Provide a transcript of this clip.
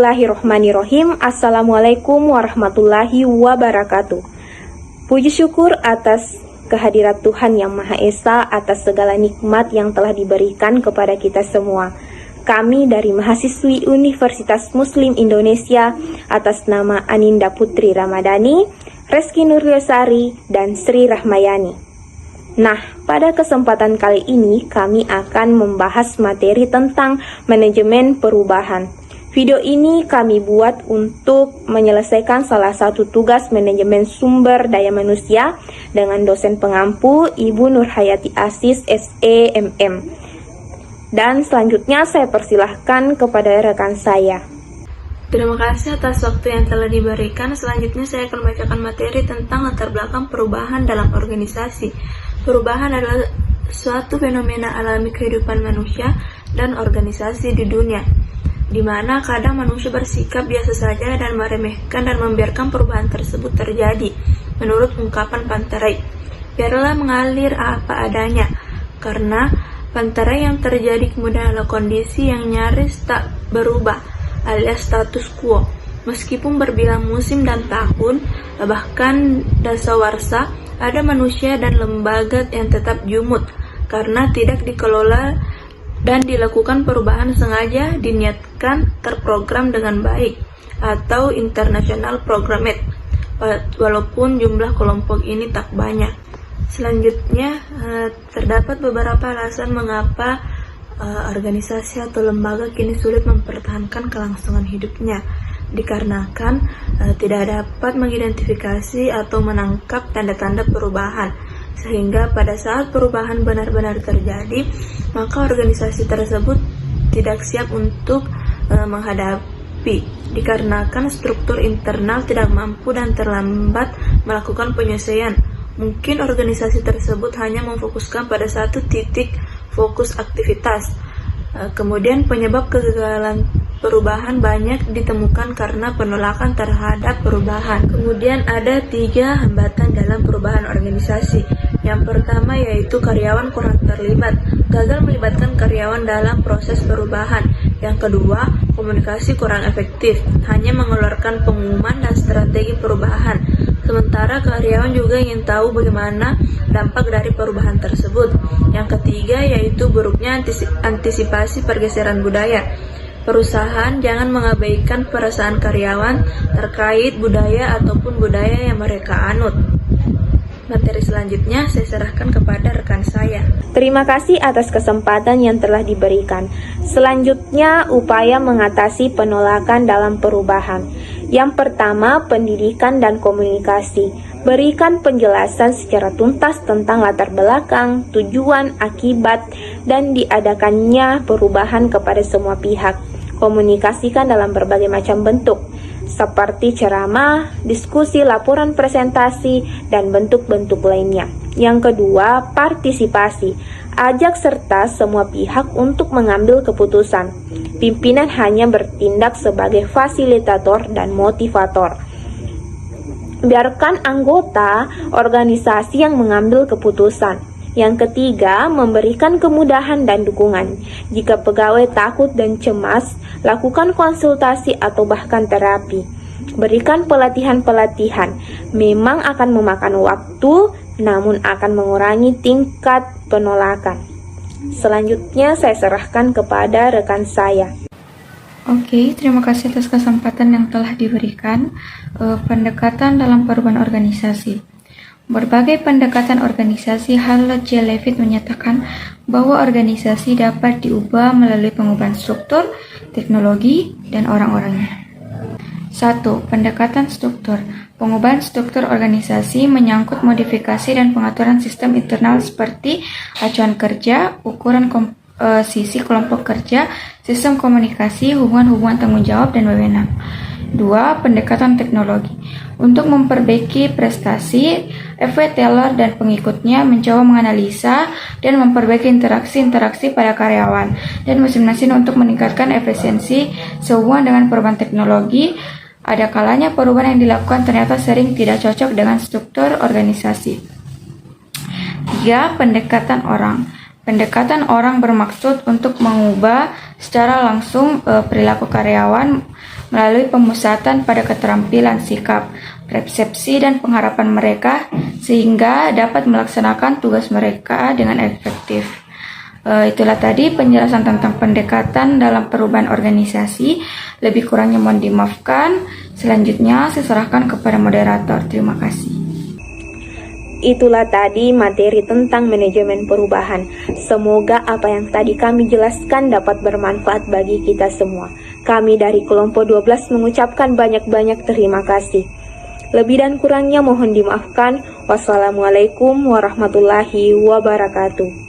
Bismillahirrohmanirrohim. Assalamualaikum warahmatullahi wabarakatuh. Puji syukur atas kehadirat Tuhan Yang Maha Esa atas segala nikmat yang telah diberikan kepada kita semua. Kami dari mahasiswi Universitas Muslim Indonesia atas nama Aninda Putri Ramadhani, Reski Nuryosari, dan Sri Rahmayani. Nah, pada kesempatan kali ini kami akan membahas materi tentang manajemen perubahan. Video ini kami buat untuk menyelesaikan salah satu tugas manajemen sumber daya manusia dengan dosen pengampu Ibu Nurhayati Asis SEMM. Dan selanjutnya saya persilahkan kepada rekan saya. Terima kasih atas waktu yang telah diberikan. Selanjutnya saya akan membacakan materi tentang latar belakang perubahan dalam organisasi. Perubahan adalah suatu fenomena alami kehidupan manusia dan organisasi di dunia, di mana kadang manusia bersikap biasa saja dan meremehkan dan membiarkan perubahan tersebut terjadi. Menurut ungkapan Pantarai, biarlah mengalir apa adanya, karena Pantarai yang terjadi kemudian adalah kondisi yang nyaris tak berubah, alias status quo. Meskipun berbilang musim dan tahun, bahkan dasawarsa, ada manusia dan lembaga yang tetap jumud, karena tidak dikelola dan dilakukan perubahan sengaja diniatkan terprogram dengan baik atau international programmed, walaupun jumlah kelompok ini tak banyak. Selanjutnya terdapat beberapa alasan mengapa organisasi atau lembaga kini sulit mempertahankan kelangsungan hidupnya, dikarenakan tidak dapat mengidentifikasi atau menangkap tanda-tanda perubahan, sehingga pada saat perubahan benar-benar terjadi, maka organisasi tersebut tidak siap untuk menghadapi, dikarenakan struktur internal tidak mampu dan terlambat melakukan penyesuaian. Mungkin organisasi tersebut hanya memfokuskan pada satu titik fokus aktivitas. Kemudian penyebab kegagalan perubahan banyak ditemukan karena penolakan terhadap perubahan. Kemudian ada 3 hambatan dalam perubahan organisasi. Yang pertama yaitu karyawan kurang terlibat, gagal melibatkan karyawan dalam proses perubahan. Yang kedua, komunikasi kurang efektif, hanya mengeluarkan pengumuman dan strategi perubahan. Sementara karyawan juga ingin tahu bagaimana dampak dari perubahan tersebut. Yang ketiga yaitu buruknya antisipasi pergeseran budaya. Perusahaan jangan mengabaikan perasaan karyawan terkait budaya ataupun budaya yang mereka anut. Materi selanjutnya saya serahkan kepada rekan saya. Terima kasih atas kesempatan yang telah diberikan. Selanjutnya, upaya mengatasi penolakan dalam perubahan. Yang pertama, pendidikan dan komunikasi. Berikan penjelasan secara tuntas tentang latar belakang, tujuan, akibat, dan diadakannya perubahan kepada semua pihak. Komunikasikan dalam berbagai macam bentuk, seperti ceramah, diskusi, laporan presentasi, dan bentuk-bentuk lainnya. Yang kedua, partisipasi. Ajak serta semua pihak untuk mengambil keputusan. Pimpinan hanya bertindak sebagai fasilitator dan motivator. Biarkan anggota organisasi yang mengambil keputusan. Yang ketiga, memberikan kemudahan dan dukungan. Jika pegawai takut dan cemas, lakukan konsultasi atau bahkan terapi. Berikan pelatihan-pelatihan. Memang akan memakan waktu, namun akan mengurangi tingkat penolakan. Selanjutnya saya serahkan kepada rekan saya. Oke, terima kasih atas kesempatan yang telah diberikan. Pendekatan dalam perubahan organisasi. Berbagai pendekatan organisasi, Harold J. Levitt menyatakan bahwa organisasi dapat diubah melalui pengubahan struktur, teknologi, dan orang-orangnya. 1. Pendekatan struktur. Pengubahan struktur organisasi menyangkut modifikasi dan pengaturan sistem internal seperti acuan kerja, ukuran komposisi kelompok kerja, sistem komunikasi, hubungan-hubungan tanggung jawab, dan wewenang. 2. Pendekatan teknologi. Untuk memperbaiki prestasi, F.W. Taylor dan pengikutnya mencoba menganalisa dan memperbaiki interaksi-interaksi pada karyawan dan mesin-mesin untuk meningkatkan efisiensi sehubungan dengan perubahan teknologi. Ada kalanya perubahan yang dilakukan ternyata sering tidak cocok dengan struktur organisasi. 3. Pendekatan orang. Pendekatan orang bermaksud untuk mengubah secara langsung perilaku karyawan melalui pemusatan pada keterampilan sikap, persepsi, dan pengharapan mereka sehingga dapat melaksanakan tugas mereka dengan efektif. Itulah tadi penjelasan tentang pendekatan dalam perubahan organisasi. Lebih kurangnya mohon dimaafkan. Selanjutnya saya serahkan kepada moderator. Terima kasih. Itulah tadi materi tentang manajemen perubahan. Semoga apa yang tadi kami jelaskan dapat bermanfaat bagi kita semua. Kami dari kelompok 12 mengucapkan banyak-banyak terima kasih. Lebih dan kurangnya mohon dimaafkan. Wassalamualaikum warahmatullahi wabarakatuh.